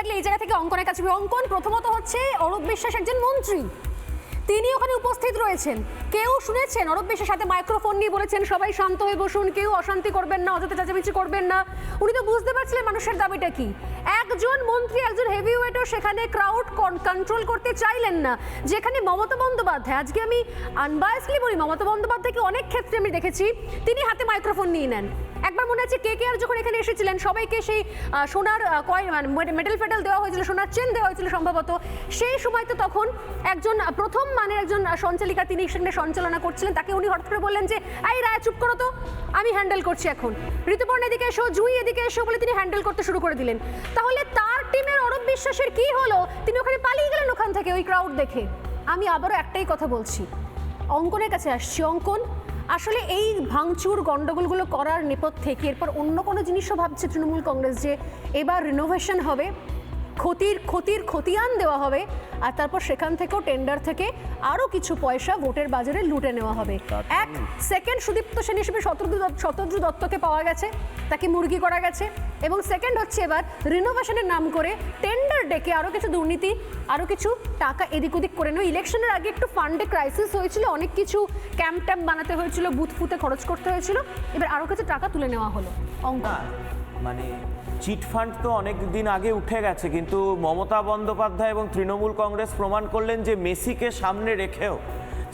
এই জায়গা থেকে অঙ্কনের কাছে অঙ্কন প্রথমত হচ্ছে অরূপ বিশ্বাস একজন মন্ত্রী, তিনি ওখানে উপস্থিত রয়েছেন। কেউ শুনেছেন অরূপ বিশ্বাসের সাথে মাইক্রোফোন নিয়ে বলেছেন সবাই শান্ত হয়ে বসুন, কেউ অশান্তি করবেন না, অযথা চেঁচামেচি করবেন না। উনি তো বুঝতে পারছিলেন মানুষের দাবিটা কি। একজন মন্ত্রী, একজন হেভিওয়েটও সেখানে ক্রাউড কন্ট্রোল করতে চাইলেন না। যেখানে মমতা বন্দ্যোপাধ্যায়, আজকে আমি আনবায়াসলি বলি, মমতা বন্দ্যোপাধ্যায়কে অনেক ক্ষেত্রে আমি দেখেছি তিনি হাতে মাইক্রোফোন নিয়ে নেন। একবার মনে আছে কে আর যখন এখানে এসেছিলেন সবাইকে সেই সোনার মেডেল ফেডেল দেওয়া হয়েছিল, সোনার চেন দেওয়া হয়েছিল সম্ভবত, সেই সময় তো তখন একজন প্রথম মানের একজন সঞ্চালিকা তিনি সেখানে সঞ্চালনা করছিলেন, তাকে উনি হঠাৎ করে বললেন যে এই রায় চুপ করো তো, আমি হ্যান্ডেল করছি এখন, ঋতুপর্ণা এদিকে এসো, জুই এদিকে এসো বলে তিনি হ্যান্ডেল করতে শুরু করে দিলেন। তাহলে তার টিমের অরূপ বিশ্বাসের কি হলো? তিনি ওখানে পালিয়ে গেলেন ওখান থেকে ওই ক্রাউড দেখে। আমি আবারও একটাই কথা বলছি, অঙ্কনের কাছে আসছি। অঙ্কন, আসলে এই ভাঙচুর গন্ডগোলগুলো করার নেপথ্যে কি এরপর অন্য কোনো জিনিসও ভাবছে তৃণমূল কংগ্রেস, যে এবার রিনোভেশন হবে, খতিয়ান দেওয়া হবে, আর তারপর সেখান থেকেও টেন্ডার থেকে আরও কিছু পয়সা ভোটের বাজারে লুটে নেওয়া হবে? এক সেকেন্ড সুদীপ্ত সেন হিসেবে শতদ্রু দত্তকে পাওয়া গেছে, তাকে মুরগি করা গেছে, এবং সেকেন্ড হচ্ছে এবার রিনোভেশনের নাম করে টেন্ডার ডেকে আরও কিছু দুর্নীতি, আরও কিছু টাকা এদিক ওদিক করে নেওয়া। ইলেকশনের আগে একটু ফান্ডে ক্রাইসিস হয়েছিল, অনেক কিছু ক্যাম্প ট্যাম্প বানাতে হয়েছিল, বুথ ফুতে খরচ করতে হয়েছিল, এবার আরও কিছু টাকা তুলে নেওয়া হলো। অঙ্কন, মানে চিট ফান্ড তো অনেক দিন আগে উঠে গেছে, কিন্তু মমতা বন্দ্যোপাধ্যায় এবং তৃণমূল কংগ্রেস প্রমাণ করলেন যে মেসিকে সামনে রেখেও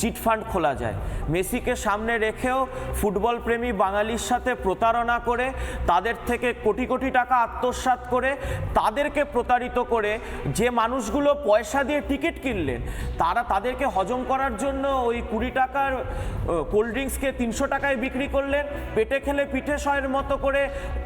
চিট ফান্ড খোলা যায়। মেসিকে সামনে রেখেও ফুটবল প্রেমী বাঙালির সাথে প্রতারণা করে, তাদের থেকে কোটি কোটি টাকা আত্মসাৎ করে, তাদেরকে প্রতারিত করে যে মানুষগুলো পয়সা দিয়ে টিকিট কিনলেন, তাদেরকে হজম করার জন্য ওই 20 টাকার কোল্ড ড্রিঙ্কসকে 300 টাকায় বিক্রি করলেন, পেটে খেলে পিঠে সয়ের মতো করে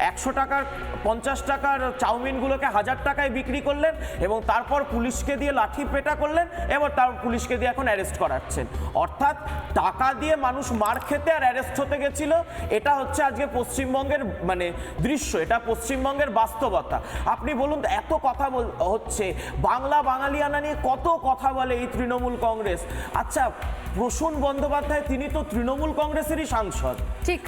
100 টাকার 50 টাকার চাউমিনগুলোকে 1000 টাকায় বিক্রি করলেন, এবং তারপর পুলিশকে দিয়ে লাঠি পেটা করলেন, এবার তার পুলিশকে দিয়ে এখন অ্যারেস্ট করাচ্ছেন। অর্থাৎ টাকা দিয়ে মানুষ মার খেতে আর অ্যারেস্ট হতে গেছিল। এটা হচ্ছে আজকে পশ্চিমবঙ্গের মানে দৃশ্য, এটা পশ্চিমবঙ্গের বাস্তবতা। আপনি বলুন, এত কথা হচ্ছে, বাংলা বাঙালিয়ানা নিয়ে কত কথা বলে এই তৃণমূল কংগ্রেস। আচ্ছা, প্রসূন বন্দ্যোপাধ্যায় তিনি তো তৃণমূল কংগ্রেসেরই সাংসদ,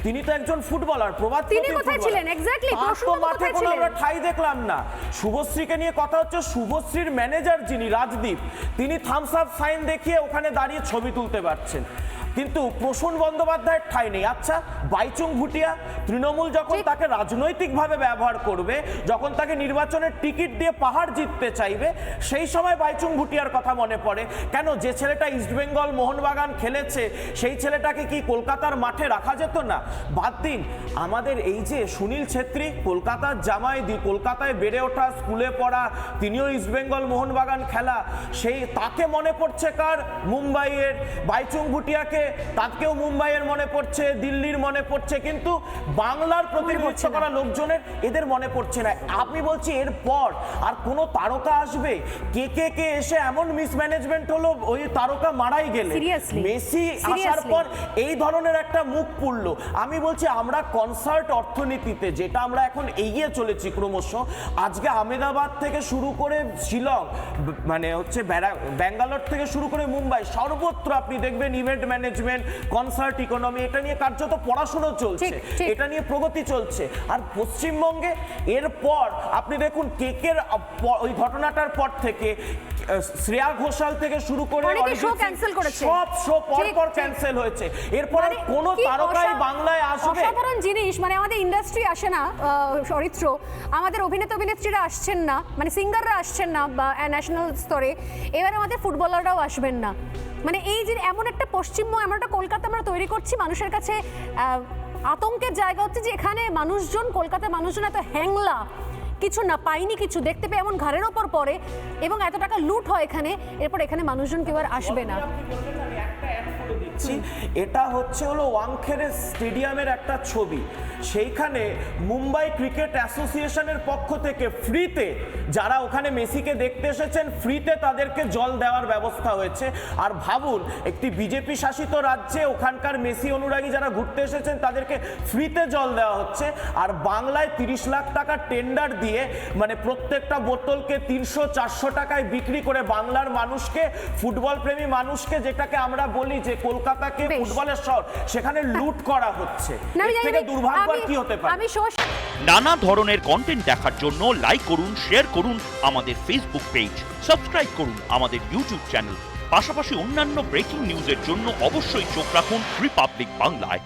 তিনি তো একজন ফুটবলার, প্রবাদ তিনি কোথায় ছিলেন এক্স্যাক্টলি? প্রসূন মাঠে কোনো আমরা ঠাই দেখলাম না। শুভশ্রীকে নিয়ে কথা হচ্ছে, শুভশ্রীর ম্যানেজার যিনি রাজদীপ, তিনি থামস আপ সাইন দেখিয়ে ওখানে দাঁড়িয়ে ছবি তুলতে পারছেন, কিন্তু প্রসূন বন্দ্যোপাধ্যায়ের ঠাঁই নেই। আচ্ছা, বাইচুং ভুটিয়া, তৃণমূল যখন তাকে রাজনৈতিকভাবে ব্যবহার করবে, যখন তাকে নির্বাচনের টিকিট দিয়ে পাহাড় জিততে চাইবে, সেই সময় বাইচুং ভুটিয়ার কথা মনে পড়ে। কেন? যে ছেলেটা ইস্টবেঙ্গল মোহনবাগান খেলেছে, সেই ছেলেটাকে কি কলকাতার মাঠে রাখা যেত না? বাদ দিন, আমাদের এই যে সুনীল ছেত্রী, কলকাতার জামাই, কলকাতায় বেড়ে ওঠা, স্কুলে পড়া, তিনিও ইস্টবেঙ্গল মোহনবাগান খেলা, সেই তাকে মনে পড়ছে কার? মুম্বাইয়ের। বাইচুং ভুটিয়াকে তাকেও মুম্বাইয়ের মনে পড়ছে, দিল্লির মনে পড়ছে, কিন্তু বাংলার প্রতিনিধিত্ব করা লোকজনের এদের মনে পড়ছে না। আমি বলছি এরপর আর কোন তারকা আসবে? কে এসে এমন মিসম্যানেজমেন্ট হলো, ওই তারকা মারাই গেলে, মেসি আসার পর এই ধরনের একটা মুখ পুড়লো। আমি বলছি আমরা কনসার্ট অর্থনীতিতে যেটা আমরা এখন এগিয়ে চলেছি ক্রমশ, আজকে আহমেদাবাদ থেকে শুরু করে শিলং, মানে হচ্ছে ব্যাঙ্গালোর থেকে শুরু করে মুম্বাই, সর্বত্র আপনি দেখবেন ইভেন্ট ম্যানেজমেন্ট, কনসার্ট ইকোনমি, এটা নিয়ে কার্যত পড়াশোনা চলছে, এটা নিয়ে প্রগতি চলছে। আর পশ্চিমবঙ্গে এরপর আপনি দেখুন কেকের ওই ঘটনাটার পর থেকে শ্রেয়া ঘোষাল থেকে শুরু করে সব শো পর ক্যান্সেল হয়েছে। এরপর কোন তারকাই বাংলায় আসবে? অসাধারণ জিনিস, মানে আমাদের ইন্ডাস্ট্রি আসে না চরিত্র, আমাদের অভিনেতা অভিনেত্রীরা আসছেন না, মানে সিঙ্গাররা আসছেন না বা ন্যাশনাল স্তরে, এবার আমাদের ফুটবলাররাও আসবেন না। মানে এই যে এমন একটা পশ্চিমবঙ্গ, এমন একটা কলকাতা আমরা তৈরি করছি, মানুষের কাছে আতঙ্কের জায়গা হচ্ছে যে এখানে মানুষজন, কলকাতার মানুষজন এত হ্যাংলা, কিছু না পাইনি, কিছু দেখতে পেয়ে এমন ঘাড়ের ওপর পড়ে, এবং এত টাকা লুট হয় এখানে, এরপর এখানে মানুষজন কেউ আর আসবে না। এটা হচ্ছে হলো ওয়াংখেড়ে স্টেডিয়ামের একটা ছবি, সেইখানে মুম্বাই ক্রিকেট অ্যাসোসিয়েশনের পক্ষ থেকে ফ্রিতে যারা ওখানে মেসিকে দেখতে এসেছেন, ফ্রিতে তাদেরকে জল দেওয়ার ব্যবস্থা হয়েছে। আর ভাবুন, একটি বিজেপি শাসিত রাজ্যে ওখানকার মেসি অনুরাগী যারা ঘুরতে এসেছেন তাদেরকে ফ্রিতে জল দেওয়া হচ্ছে, আর বাংলায় 30 লাখ টাকা টেন্ডার দিয়ে, মানে প্রত্যেকটা বোতলকে 300-400 টাকায় বিক্রি করে বাংলার মানুষকে, ফুটবল প্রেমী মানুষকে, যেটাকে আমরা বলি যে কলকাতা কলকাতাকে বেশ। ফুটবলের শহর সেখানে লুট করা হচ্ছে। না, আমি এর জানি থেকে না, দুর্ভাগ্য আর কি হতে পারে? আমি নানা ধরনের কন্টেন্ট দেখার জন্য লাইক করুন, শেয়ার করুন আমাদের ফেসবুক পেজ, সাবস্ক্রাইব করুন আমাদের ইউটিউব চ্যানেল। পাশাপাশি অন্যান্য ব্রেকিং নিউজের জন্য অবশ্যই চোখ রাখুন রিপাবলিক বাংলায়।